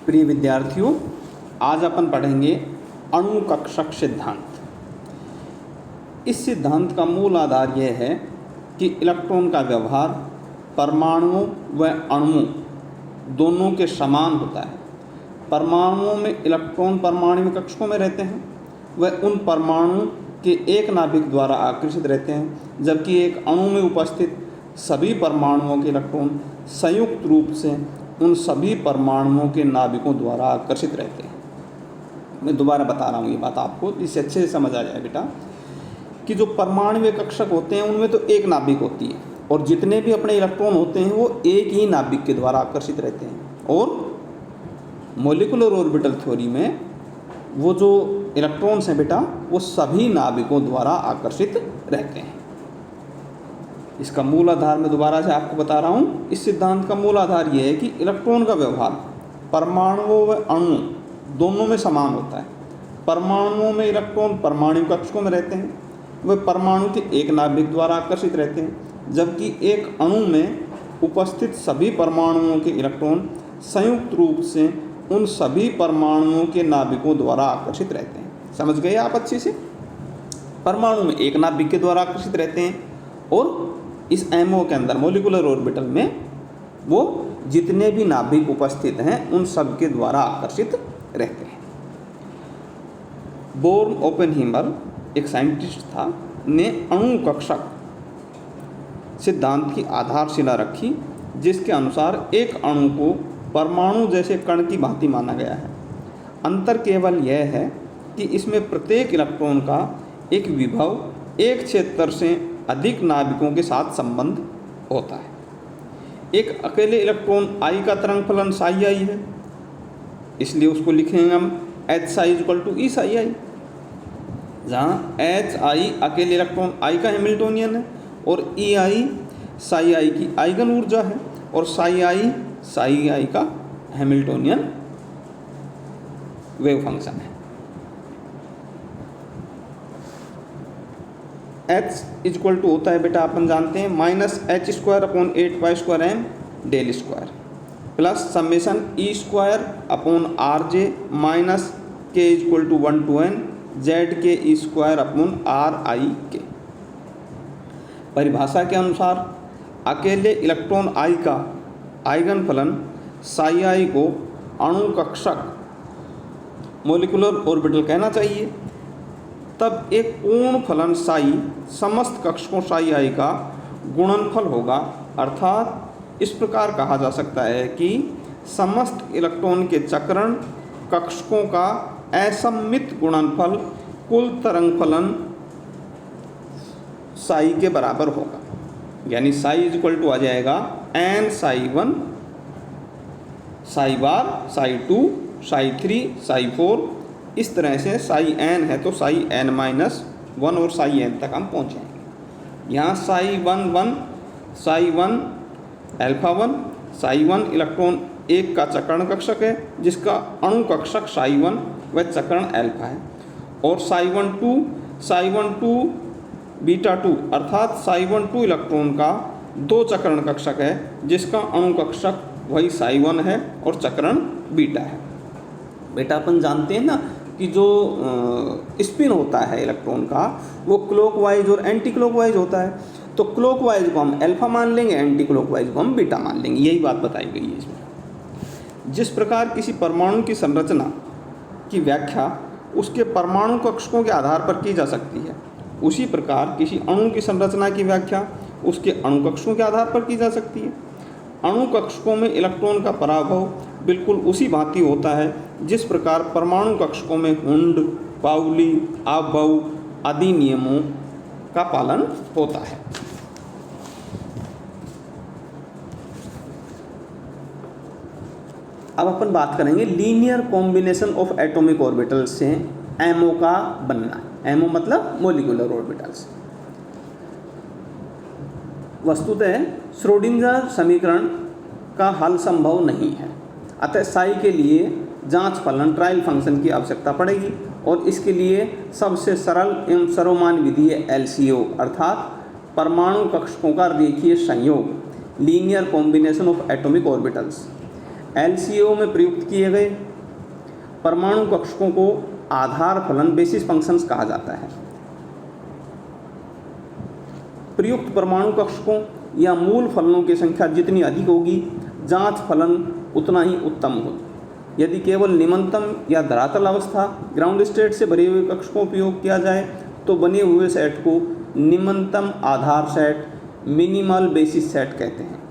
प्रिय विद्यार्थियों, आज अपन पढ़ेंगे अणु कक्षक सिद्धांत। इस सिद्धांत का मूल आधार यह है कि इलेक्ट्रॉन का व्यवहार परमाणुओं व अणुओं दोनों के समान होता है। परमाणुओं में इलेक्ट्रॉन परमाणु कक्षकों में रहते हैं, वह उन परमाणु के एक नाभिक द्वारा आकर्षित रहते हैं, जबकि एक अणु में उपस्थित सभी परमाणुओं के इलेक्ट्रॉन संयुक्त रूप से उन सभी परमाणुओं के नाभिकों द्वारा आकर्षित रहते हैं। मैं दोबारा बता रहा हूँ ये बात आपको, इससे अच्छे से समझ आ जाए बेटा कि जो परमाणु कक्षक होते हैं उनमें तो एक नाभिक होती है और जितने भी अपने इलेक्ट्रॉन होते हैं वो एक ही नाभिक के द्वारा आकर्षित रहते हैं। और मॉलिक्यूलर ऑर्बिटल थ्योरी में वो जो इलेक्ट्रॉन्स हैं बेटा वो सभी नाभिकों द्वारा आकर्षित रहते हैं। इसका मूल आधार मैं दोबारा से आपको बता रहा हूँ। इस सिद्धांत का मूल आधार यह है कि इलेक्ट्रॉन का व्यवहार परमाणुओं व अणुओं दोनों में समान होता है। परमाणुओं में इलेक्ट्रॉन परमाणु कक्षकों में रहते हैं, वे परमाणु के एक नाभिक द्वारा आकर्षित रहते हैं, जबकि एक अणु में उपस्थित सभी परमाणुओं के इलेक्ट्रॉन संयुक्त रूप से उन सभी परमाणुओं के नाभिकों द्वारा आकर्षित रहते हैं। समझ गए आप अच्छे से? परमाणु में एक नाभिक के द्वारा आकर्षित रहते हैं और इस एमओ के अंदर मॉलिक्यूलर ऑर्बिटल में वो जितने भी नाभिक उपस्थित हैं उन सब के द्वारा आकर्षित रहते हैं। बोर्न ओपेनहीमर एक साइंटिस्ट था, ने अणु कक्षक सिद्धांत की आधारशिला रखी, जिसके अनुसार एक अणु को परमाणु जैसे कण की भांति माना गया है। अंतर केवल यह है कि इसमें प्रत्येक इलेक्ट्रॉन का एक विभव एक क्षेत्र से अधिक नाभिकों के साथ संबंध होता है। एक अकेले इलेक्ट्रॉन आई का तरंग फलन साई आई है, इसलिए उसको लिखेंगे हम एच साई इक्वल टू ई साई आई, जहाँ एच आई अकेले इलेक्ट्रॉन आई का हैमिल्टोनियन है और ई आई साई आई की आइगन ऊर्जा है और साई आई का हैमिल्टोनियन वेव फंक्शन है। H इक्वल टू होता है बेटा अपन जानते हैं -h²/8π² m del square plus summation E²/RJ minus k equal to 1 to n ZkE²/RI। परिभाषा के अनुसार अकेले इलेक्ट्रॉन I का आइगन फलन साई आई को अणु कक्षक मॉलिक्यूलर ऑर्बिटल कहना चाहिए। तब एक पूर्ण फलन साई समस्त कक्षकों साई आई का गुणनफल होगा, अर्थात इस प्रकार कहा जा सकता है कि समस्त इलेक्ट्रॉन के चक्रण कक्षकों का असम्मित गुणनफल कुल तरंग फलन साई के बराबर होगा। यानी साई इक्वल टू आ जाएगा n साई 1 साई बार साई 2 साई 3 साई 4। इस तरह से साई n है तो साई n-1 और साई n तक हम पहुँचेंगे। यहाँ साई 1 साई 1 अल्फा 1 साई 1 इलेक्ट्रॉन एक का चक्रण कक्षक है, जिसका अणु कक्षक साई 1 वह चक्रण अल्फा है, और साई 1 2 बीटा 2 अर्थात साई 1 2 इलेक्ट्रॉन का दो चक्रण कक्षक है, जिसका अणु कक्षक वही साई 1 है और चक्रण बीटा है। बेटा अपन जानते हैं ना कि जो स्पिन होता है इलेक्ट्रॉन का वो क्लॉकवाइज और एंटी क्लॉकवाइज होता है। तो क्लॉकवाइज को हम अल्फा मान लेंगे, एंटी क्लॉकवाइज को हम बीटा मान लेंगे। यही बात बताई गई है इसमें। जिस प्रकार किसी परमाणु की संरचना की व्याख्या उसके परमाणु कक्षकों के आधार पर की जा सकती है, उसी प्रकार किसी अणु की संरचना की व्याख्या उसके अणु कक्षकों के आधार पर की जा सकती है। अणु कक्षकों में इलेक्ट्रॉन का पराभव बिल्कुल उसी भांति होता है जिस प्रकार परमाणु कक्षकों में हुंड, पाउली, अपभव आदि नियमों का पालन होता है। अब अपन बात करेंगे linear combination of atomic orbital से एमओ का बनना। एमओ मतलब मॉलिक्यूलर ऑर्बिटल्स। वस्तुतः श्रोडिंगर समीकरण का हल संभव नहीं है, अतः साई के लिए जांच फलन ट्रायल फंक्शन की आवश्यकता पड़ेगी और इसके लिए सबसे सरल एवं सर्वमान्य विधि है LCO अर्थात परमाणु कक्षकों का रेखीय संयोग, linear combination of atomic orbitals. LCO में प्रयुक्त किए गए परमाणु कक्षकों को आधार फलन बेसिस फंक्शंस कहा जाता है। प्रयुक्त परमाणु कक्षकों या मूल फलनों की संख्या जितनी अधिक होगी, जांच फलन उतना ही उत्तम होगा। यदि केवल निम्नतम या धरातल अवस्था ग्राउंड स्टेट से भरे हुए कक्षकों का उपयोग किया जाए तो बने हुए सेट को निम्नतम आधार सेट, मिनिमल बेसिस सेट कहते हैं।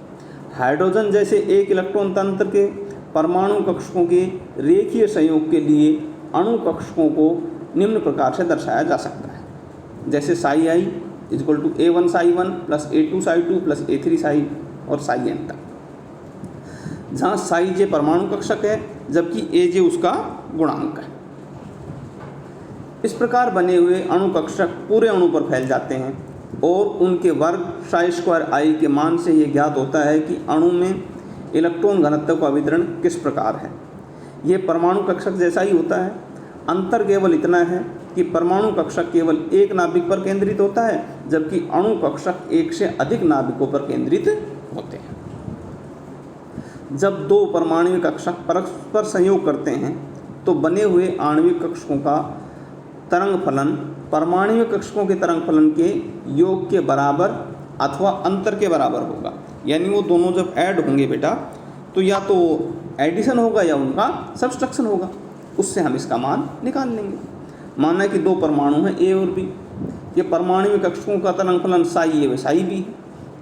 हाइड्रोजन जैसे एक इलेक्ट्रॉन तंत्र के परमाणु कक्षकों के रेखीय संयोग के लिए अणु कक्षकों को निम्न प्रकार से दर्शाया जा सकता है, जैसे psi I equal to A1 psi 1 plus A2 psi 2 plus A3 psi और साई n तक, जहाँ साई जे परमाणु कक्षक है जबकि AJ उसका गुणांक है। इस प्रकार बने हुए अणु कक्षक पूरे अणु पर फैल जाते हैं और उनके वर्ग साई स्क्वायर आई के मान से ये ज्ञात होता है कि अणु में इलेक्ट्रॉन घनत्व का वितरण किस प्रकार है। ये परमाणु कक्षक जैसा ही होता है, अंतर केवल इतना है कि परमाणु कक्षक केवल एक नाभिक पर केंद्रित होता है जबकि अणु कक्षक एक से अधिक नाभिकों पर केंद्रित होते हैं। जब दो परमाणु कक्षक परस्पर संयोग करते हैं तो बने हुए आणविक कक्षकों का तरंग फलन परमाणु कक्षकों के तरंग फलन के योग के बराबर अथवा अंतर के बराबर होगा। यानी वो दोनों जब ऐड होंगे बेटा तो या तो एडिशन होगा या उनका सब्सट्रक्शन होगा, उससे हम इसका मान निकाल लेंगे। माना कि दो परमाणु हैं A और B, ये परमाणु कक्षकों का तरंग फलन साई A व साई B है।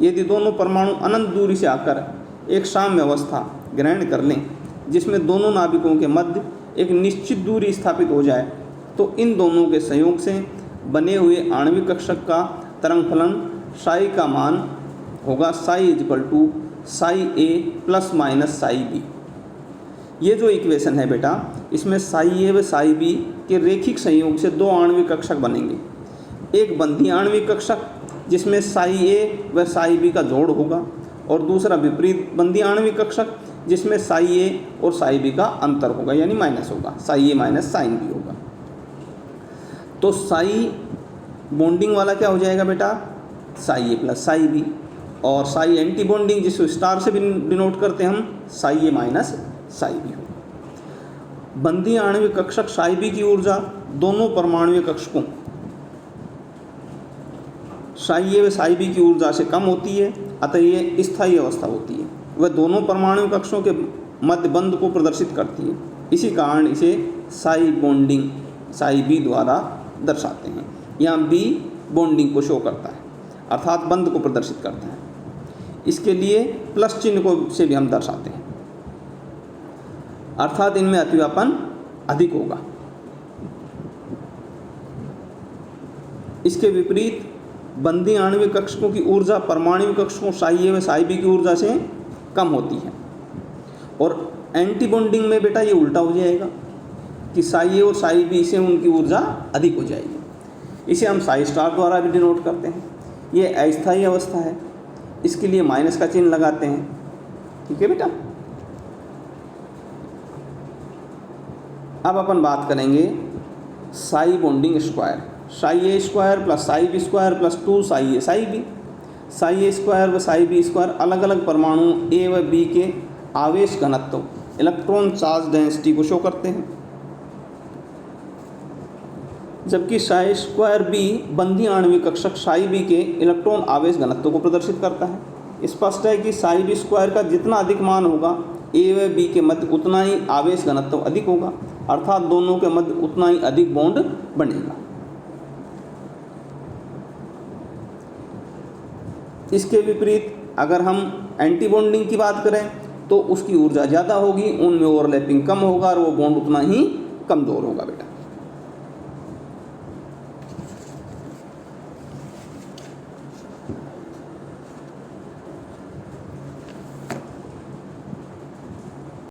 यदि दोनों परमाणु अनंत दूरी से आकर एक साम्य अवस्था ग्रहण कर लें जिसमें दोनों नाभिकों के मध्य एक निश्चित दूरी स्थापित हो जाए तो इन दोनों के संयोग से बने हुए आणविक कक्षक का तरंग फलन साई का मान होगा psi equal to psi A plus minus psi B। ये जो इक्वेशन है बेटा, इसमें साई A व साई B के रेखिक संयोग से दो आणविक कक्षक बनेंगे। एक बंधी आणविक कक्षक जिसमें साई A व साई B का जोड़ होगा और दूसरा विपरीत बंधी आणविक कक्षक जिसमें साई A और साई B का अंतर होगा, यानी माइनस होगा, psi A minus sine B होगा। तो साई बॉन्डिंग वाला क्या हो जाएगा बेटा, Sai A plus psi B, और साई एंटी बॉन्डिंग जिसको स्टार से भी डिनोट करते हैं हम, Sai A minus psi B होगा। बंधी आणविक कक्षक साई B की ऊर्जा दोनों परमाणु कक्षकों साई A व साई B की ऊर्जा से कम होती है, अतः ये स्थायी अवस्था होती है। वह दोनों परमाणु कक्षों के मध्य बंध को प्रदर्शित करती है। इसी कारण इसे साई बॉन्डिंग साई B द्वारा दर्शाते हैं। यहाँ B बॉन्डिंग को शो करता है अर्थात बंध को प्रदर्शित करता है। इसके लिए प्लस चिन्ह को से भी हम दर्शाते हैं अर्थात इनमें अतिव्यापन अधिक होगा। इसके विपरीत बंधी आणविक कक्षकों की ऊर्जा परमाणु कक्षकों साई A व साई B की ऊर्जा से कम होती है और एंटी बॉन्डिंग में बेटा ये उल्टा हो जाएगा कि साई A और साई B से उनकी ऊर्जा अधिक हो जाएगी। इसे हम साई स्टार द्वारा भी डिनोट करते हैं। ये अस्थायी अवस्था है, इसके लिए माइनस का चिन्ह लगाते हैं। ठीक है बेटा। अब अपन बात करेंगे Sai bonding square, Sai A square plus psi B square plus 2 Sai A Sai B। Sai A square व साई B स्क्वायर अलग अलग परमाणु A व B के आवेश घनत्व इलेक्ट्रॉन चार्ज डेंसिटी को शो करते हैं, जबकि साई स्क्वायर B बंधी आणविक कक्षक साई B के इलेक्ट्रॉन आवेश घनत्व को प्रदर्शित करता है। स्पष्ट है कि साई B स्क्वायर का जितना अधिक मान होगा A व B के मध्य उतना ही आवेश घनत्व अधिक होगा, अर्थात दोनों के मध्य उतना ही अधिक बॉन्ड बनेगा। इसके विपरीत अगर हम एंटी बॉन्डिंग की बात करें तो उसकी ऊर्जा ज़्यादा होगी, उनमें ओवरलैपिंग कम होगा और वो बॉन्ड उतना ही कमज़ोर होगा बेटा।